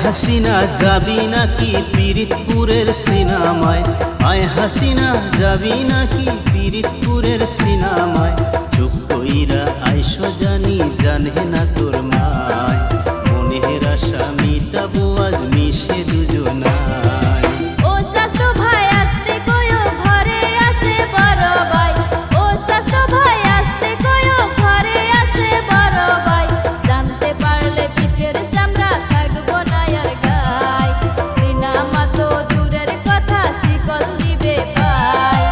হাসিনা যাবি নাকি পিরিতপুরের সিনেমায়? আয় হাসিনা যাবি নাকি পিরিতপুরের সিনেমায়? চুপ কইরা আইসো জানি জানে না তোর মায়, মনের আশা মিটাবো আজ মিশে দুজনায়। ও স্বাস্থ্য ভাই আসতে কয়ো ঘরে আসে বড় ভাই, ও স্বাস্থ্য ভাই আসতে কয়ো ঘরে আসে বড় ভাই। জানতে পারলে পিঠের চামড়া থাকবো না আর গায়, সিনেমা তো দূরের কথা শিকল দিবে ভাই।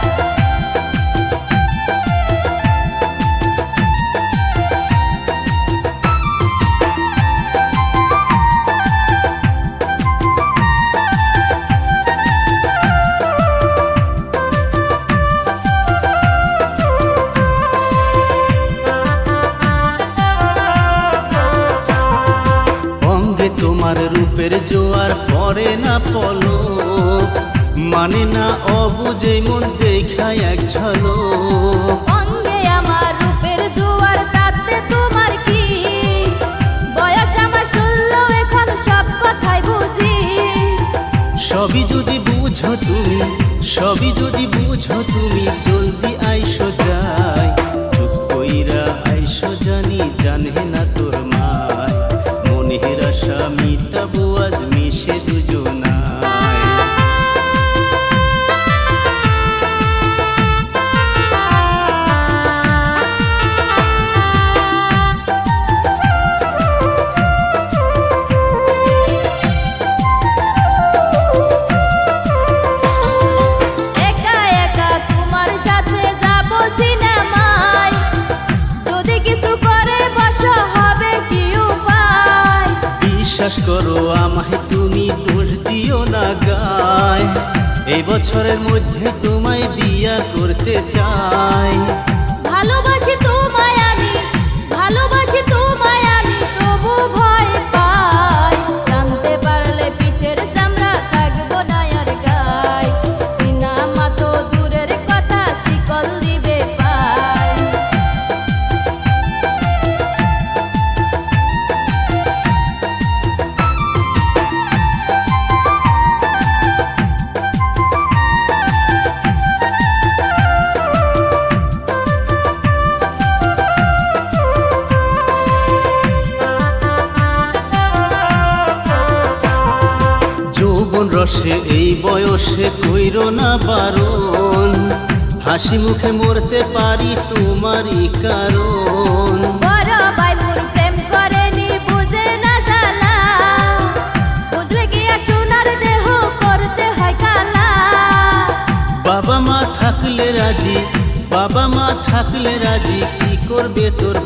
অঙ্গে তোমার রূপের জোয়ার পরে না পলক, মানে না অবুঝে মন দেখায় এক ঝলক। অঙ্গে আমার রূপের জোয়ার তাতে তোমার কি, বয়স আমার 16 এখন সব কথাই বুঝি। সবই যদি বুঝো তুমি, সবই যদি বুঝো তুমি, জলদি আইসো যাই। চুপ কইরা আইসো জানি জানে না তোর মায়, মনের আশা মিটাবো আজ মিশে দুজনায়। একা একা তোমার সাথে যাব সিনেমায়, যদি কিছু করে বসো হবে কি উপায়। বিশ্বাস করো আমায় তুমি দোষ দিও না গায়, এই বছরের মধ্যে তোমায় বিয়া করতে চাই। ভালোবাসি তোমায় আমি, ভালোবাসি তোমায় আমি, তবু ভয় পাই। জানতে পারলে পিঠের চামড়া থাকবো না আর গায়, সিনেমা তো দূরের কথা শিকল দিবে ভাই। যৌবন রসে এই বয়সে কইরো না বারণ, হাসি মুখে মরতে পারি তোমারই কারণ। বড় ভাই মোর প্রেম করেনি বুঝে না জ্বালা, বুঝলে কি আর সোনার দেহ করতে হয় কালা। বাবা মা থাকলে রাজি, বাবা মা থাকলে রাজি, কি করবে তোর